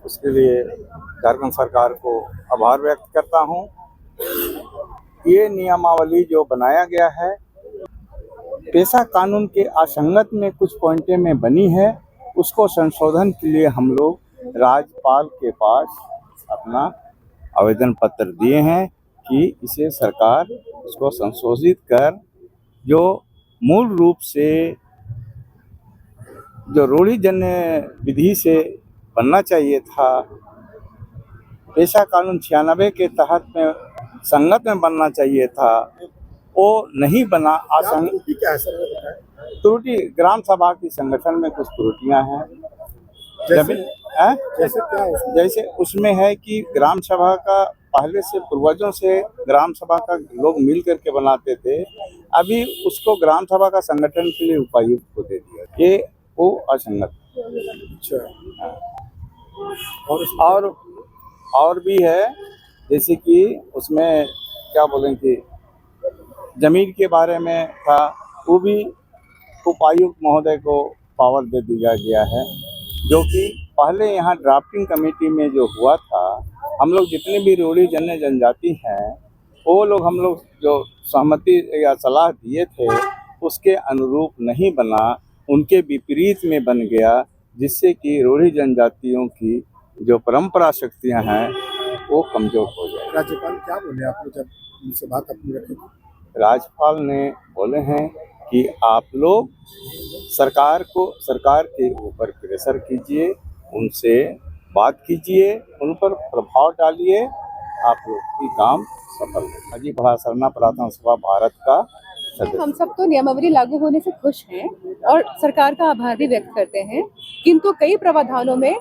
उसके लिए झारखंड सरकार को आभार व्यक्त करता हूँ। ये नियमावली जो बनाया गया है पेशा कानून के असंगत में कुछ पॉइंटें में बनी है, उसको संशोधन के लिए हम लोग राज्यपाल के पास अपना आवेदन पत्र दिए हैं कि इसे सरकार उसको संशोधित कर जो मूल रूप से जो रूढ़िजन्य विधि से बनना चाहिए था, पेशा कानून 96 के तहत में संगत में बनना चाहिए था, वो नहीं बना। त्रुटि ग्राम सभा की संगठन में कुछ त्रुटियां हैं। जैसे उसमें है कि ग्राम सभा का पहले से पूर्वजों से ग्राम सभा का लोग मिल करके बनाते थे, अभी उसको ग्राम सभा का संगठन के लिए उपायुक्त को दे दिया, ये वो असंगत। और भी है, जैसे कि उसमें क्या बोलेंगे जमीन के बारे में था, वो भी उपायुक्त महोदय को पावर दे दिया गया है, जो कि पहले यहाँ ड्राफ्टिंग कमेटी में जो हुआ था, हम लोग जितने भी रूढ़िजन्य जनजाति हैं वो लोग हम लोग जो सहमति या सलाह दिए थे उसके अनुरूप नहीं बना, उनके विपरीत में बन गया, जिससे कि रूढ़ी जनजातियों की जो परंपरा शक्तियाँ हैं वो कमजोर हो जाए। राज्यपाल क्या बोले आपने जब उनसे बात अपनी रखी? राज्यपाल ने बोले हैं कि आप लोग सरकार के ऊपर प्रेशर कीजिए, उनसे बात कीजिए, उन पर प्रभाव डालिए, आप लोग की काम सफल है। अजी सरना प्रार्थना सभा भारत का सदस्य। हम सब तो नियमावली लागू होने से खुश हैं और सरकार का आभार भी व्यक्त करते हैं, किंतु कई प्रावधानों में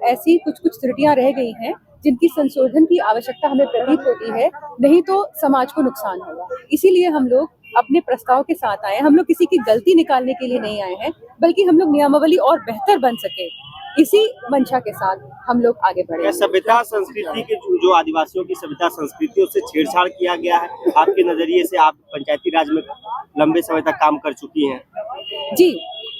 ऐसी कुछ त्रुटियां रह गई हैं जिनकी संशोधन की आवश्यकता हमें प्रतीत होती है, नहीं तो समाज को नुकसान होगा। इसीलिए हम लोग अपने प्रस्ताव के साथ आए। हम लोग किसी की गलती निकालने के लिए नहीं आए हैं, बल्कि हम लोग नियमावली और बेहतर बन सके, इसी मंशा के साथ हम लोग आगे बढ़े। सभ्यता संस्कृति के जो आदिवासियों की सभ्यता संस्कृति उससे छेड़छाड़ किया गया है, आपके नजरिए से? आप पंचायती राज में लंबे समय तक काम कर चुकी हैं। जी,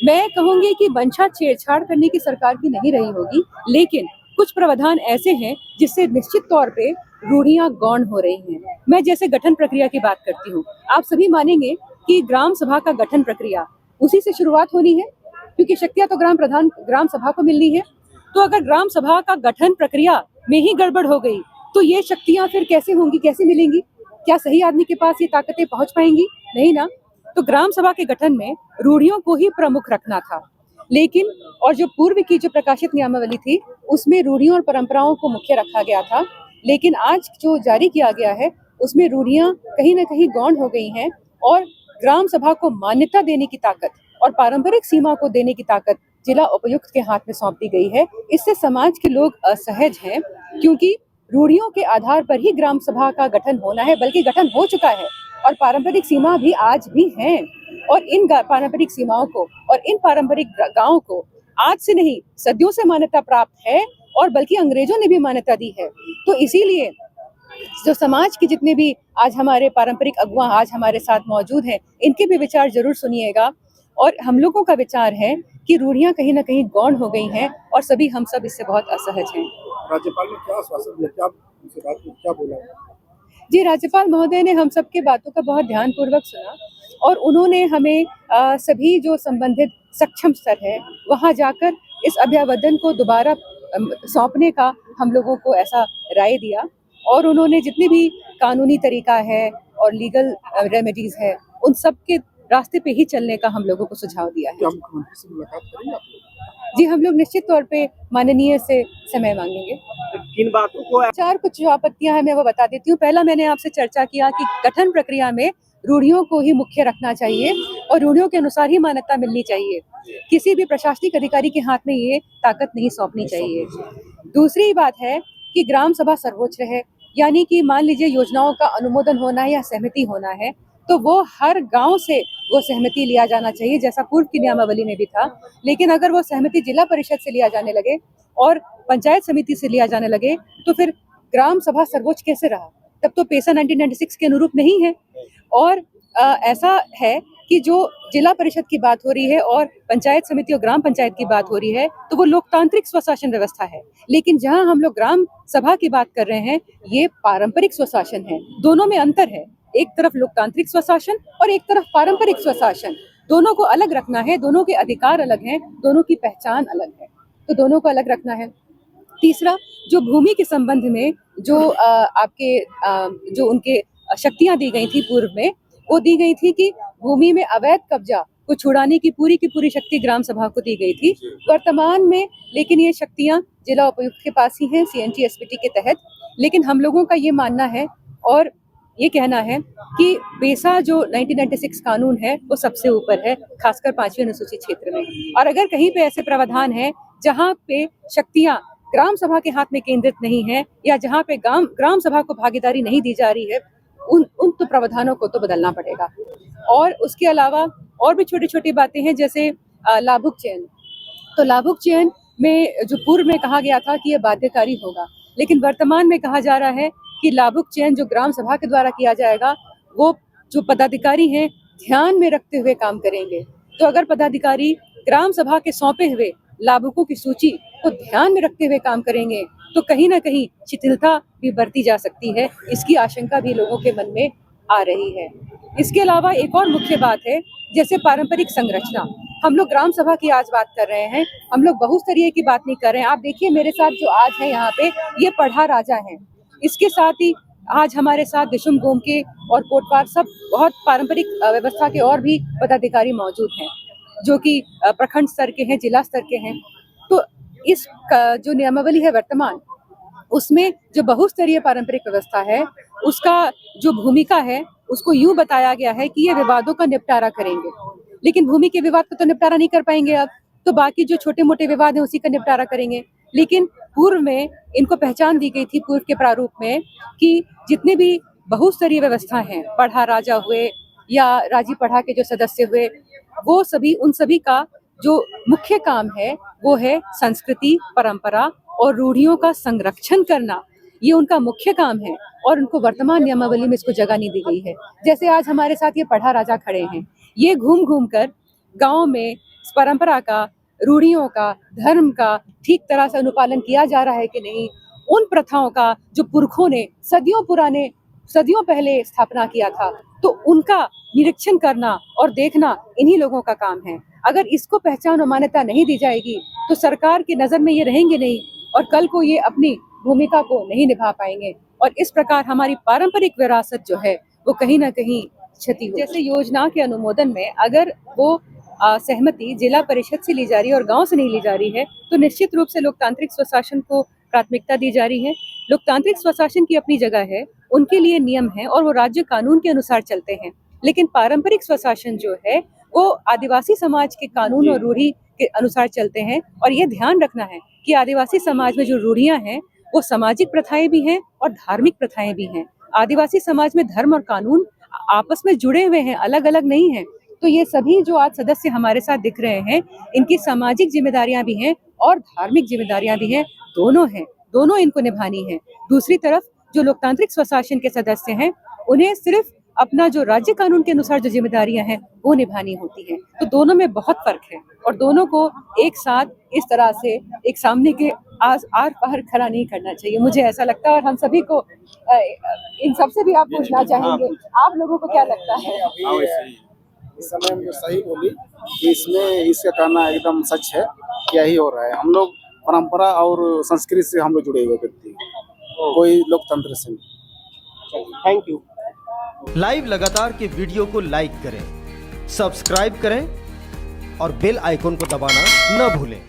मैं कहूंगी कि मंशा छेड़छाड़ करने की सरकार की नहीं रही होगी, लेकिन कुछ प्रावधान ऐसे हैं जिससे निश्चित तौर पे रूढ़ियां गौण हो रही हैं। मैं जैसे गठन प्रक्रिया की बात करती हूँ, आप सभी मानेंगे कि ग्राम सभा का गठन प्रक्रिया उसी से शुरुआत होनी है, क्योंकि शक्तियां तो ग्राम सभा को मिलनी है। तो अगर ग्राम सभा का गठन प्रक्रिया में ही गड़बड़ हो गई तो ये शक्तियां फिर कैसे होंगी, कैसे मिलेंगी? क्या सही आदमी के पास ये ताकतें पहुंच पाएंगी? नहीं ना। तो ग्राम सभा के गठन में रूढ़ियों को ही प्रमुख रखना था, लेकिन और जो पूर्व की जो प्रकाशित नियमावली थी उसमें रूढ़ियों और परंपराओं को मुख्य रखा गया था, लेकिन आज जो जारी किया गया है उसमें रूढ़ियां कहीं ना कहीं गौण हो गई हैं और ग्राम सभा को मान्यता देने की ताकत और पारंपरिक सीमा को देने की ताकत जिला उपायुक्त के हाथ में सौंप दी गई है। इससे समाज के लोग असहज हैं, क्योंकि रूढ़ियों के आधार पर ही ग्राम सभा का गठन होना है, बल्कि गठन हो चुका है और पारंपरिक सीमा भी आज भी हैं, और इन पारंपरिक सीमाओं को और इन पारंपरिक गांवों को आज से नहीं सदियों से मान्यता प्राप्त है, और बल्कि अंग्रेजों ने भी मान्यता दी है। तो इसीलिए जो समाज के जितने भी आज हमारे पारंपरिक अगुआ आज हमारे साथ मौजूद हैं, इनके भी विचार जरूर सुनिएगा। और हम लोगों का विचार है कि रूढ़ियां कहीं ना कहीं गौण हो गई हैं और हम सब इससे बहुत असहज हैं। राज्यपाल ने क्या आश्वासन दिया, क्या बोला? जी, राज्यपाल महोदय ने हम सबके बातों का बहुत ध्यानपूर्वक सुना और उन्होंने हमें सभी जो संबंधित सक्षम स्तर है वहां जाकर इस अभ्यावेदन को दोबारा सौंपने का हम लोगों को ऐसा राय दिया, और उन्होंने जितने भी कानूनी तरीका है और लीगल रेमेडीज है उन सब के रास्ते पे ही चलने का हम लोगों को सुझाव दिया है। क्या मुख्यमंत्री से मुलाकात करेंगे आप लोग? जी, हम लोग निश्चित तौर पे माननीय से समय मांगेंगे। किन बातों को? कुछ जो आपत्तियां हैं मैं वो बता देती हूँ। पहला, मैंने आपसे चर्चा किया कि गठन प्रक्रिया में रूढ़ियों को ही मुख्य रखना चाहिए और रूढ़ियों के अनुसार ही मान्यता मिलनी चाहिए। किसी भी प्रशासनिक अधिकारी के हाथ में ये ताकत नहीं सौंपनी चाहिए। दूसरी बात है कि ग्राम सभा सर्वोच्च रहे, यानी कि मान लीजिए योजनाओं का अनुमोदन होना है या सहमति होना है तो वो हर गांव से वो सहमति लिया जाना चाहिए, जैसा पूर्व की नियमावली में भी था। लेकिन अगर वो सहमति जिला परिषद से लिया जाने लगे और पंचायत समिति से लिया जाने लगे तो फिर ग्राम सभा सर्वोच्च कैसे रहा? तब तो पेशा 1996 के अनुरूप नहीं है। और ऐसा है कि जो जिला परिषद की बात हो रही है और पंचायत समिति और ग्राम पंचायत की बात हो रही है तो वो लोकतांत्रिक स्वशासन व्यवस्था है, लेकिन जहां हम लोग ग्राम सभा की बात कर रहे हैं ये पारंपरिक स्वशासन है। दोनों में अंतर है, एक तरफ लोकतांत्रिक स्वशासन और एक तरफ पारंपरिक स्वशासन। दोनों को अलग रखना है, दोनों के अधिकार अलग हैं, दोनों की पहचान अलग है, तो दोनों को अलग रखना है। तीसरा, जो भूमि के संबंध में जो जो उनके शक्तियां दी गई थी पूर्व में, वो दी गई थी कि भूमि में अवैध कब्जा को छुड़ाने की पूरी शक्ति ग्राम सभा को दी गई थी। वर्तमान में लेकिन ये शक्तियां जिला उपायुक्त के पास ही हैं CNT SPT के तहत। लेकिन हम लोगों का ये मानना है और ये कहना है कि बेसा जो 1996 कानून है वो सबसे ऊपर है, खासकर 5वीं अनुसूचित क्षेत्र में। और अगर कहीं पे ऐसे प्रावधान है जहाँ पे शक्तियां ग्राम सभा के हाथ में केंद्रित नहीं है या जहाँ पे ग्राम सभा को भागीदारी नहीं दी जा रही है, उन तो प्रावधानों को तो बदलना पड़ेगा। और उसके अलावा और भी छोटी छोटी बातें हैं, जैसे लाभुक चयन। तो लाभुक चयन में जो पूर्व में कहा गया था कि यह बाध्यकारी होगा, लेकिन वर्तमान में कहा जा रहा है कि लाभुक चयन जो ग्राम सभा के द्वारा किया जाएगा वो जो पदाधिकारी हैं ध्यान में रखते हुए काम करेंगे। तो अगर पदाधिकारी ग्राम सभा के सौंपे हुए लाभुकों की सूची को ध्यान में रखते हुए काम करेंगे तो कहीं ना कहीं शिथिलता भी बरती जा सकती है, इसकी आशंका भी लोगों के मन में आ रही है। इसके अलावा एक और मुख्य बात है, जैसे पारंपरिक संरचना। हम लोग ग्राम सभा की आज बात कर रहे हैं, हम लोग बहुस्तरीय की बात नहीं कर रहे हैं। आप देखिए मेरे साथ जो आज है यहाँ पे, ये पढ़ा राजा हैं। इसके साथ ही आज हमारे साथ दिशुम गोमके और कोटवार सब बहुत पारंपरिक व्यवस्था के और भी पदाधिकारी मौजूद हैं जो कि प्रखंड स्तर के हैं, जिला स्तर के हैं। तो इस जो नियमावली है वर्तमान, उसमें जो बहुस्तरीय पारंपरिक व्यवस्था है उसका जो भूमिका है उसको यूं बताया गया है कि ये विवादों का निपटारा करेंगे, लेकिन भूमि के विवाद का तो निपटारा नहीं कर पाएंगे अब, तो बाकी जो छोटे मोटे विवाद हैं उसी का निपटारा करेंगे। लेकिन पूर्व में इनको पहचान दी गई थी पूर्व के प्रारूप में कि जितने भी बहुस्तरीय व्यवस्था हैं, पढ़ा राजा हुए या राजी पढ़ा के जो सदस्य हुए, वो सभी उन सभी का जो मुख्य काम है वो है संस्कृति, परंपरा और रूढ़ियों का संरक्षण करना। ये उनका मुख्य काम है और उनको वर्तमान नियमावली में इसको जगह नहीं दी गई है। जैसे आज हमारे साथ ये पढ़ा राजा खड़े हैं, ये घूम घूम कर गाँव में इस परंपरा का, रूढ़ियों का, धर्म का ठीक तरह से अनुपालन किया जा रहा है कि नहीं, उन प्रथाओं का जो पुरखों ने सदियों पहले स्थापना किया था, तो उनका निरीक्षण करना और देखना इन्हीं लोगों का काम है। अगर इसको पहचान और मान्यता नहीं दी जाएगी तो सरकार की नजर में ये रहेंगे नहीं और कल को ये अपनी भूमिका को नहीं निभा पाएंगे और इस प्रकार हमारी पारंपरिक विरासत जो है वो कहीं ना कहीं क्षति हो। जैसे योजना के अनुमोदन में अगर वो सहमति जिला परिषद से ली जा रही है और गांव से नहीं ली जा रही है तो निश्चित रूप से लोकतांत्रिक स्वशासन को प्राथमिकता दी जा रही है। लोकतांत्रिक स्वशासन की अपनी जगह है, उनके लिए नियम है और वो राज्य कानून के अनुसार चलते हैं, लेकिन पारंपरिक स्वशासन जो है वो आदिवासी समाज के कानून और रूढ़ी के अनुसार चलते हैं। और ये ध्यान रखना है कि आदिवासी समाज में जो रूढ़ियां हैं वो सामाजिक प्रथाएं भी हैं और धार्मिक प्रथाएं भी हैं। आदिवासी समाज में धर्म और कानून आपस में जुड़े हुए हैं, अलग अलग नहीं हैं। तो ये सभी जो आज सदस्य हमारे साथ दिख रहे हैं, इनकी सामाजिक जिम्मेदारियां भी हैं और धार्मिक जिम्मेदारियां भी हैं, दोनों हैं, दोनों इनको निभानी है। दूसरी तरफ जो लोकतांत्रिक स्वशासन के सदस्य हैं, उन्हें सिर्फ अपना जो राज्य कानून के अनुसार जो जिम्मेदारियां हैं वो निभानी होती हैं। तो दोनों में बहुत फर्क है और दोनों को एक साथ इस तरह से एक सामने के आर पार खड़ा नहीं करना चाहिए, मुझे ऐसा लगता है। और हम सभी को इन सबसे भी आप पूछना चाहेंगे, आप लोगों को क्या लगता है? इस समय हम जो सही बोली कि इसमें इसका कहना एकदम सच है, क्या ही हो रहा है। हम लोग परंपरा और संस्कृति से हम लोग जुड़े हुए व्यक्ति, कोई लोकतंत्र से नहीं। Thank you. लाइव लगातार के वीडियो को लाइक करें, सब्सक्राइब करें और बेल आइकन को दबाना न भूलें।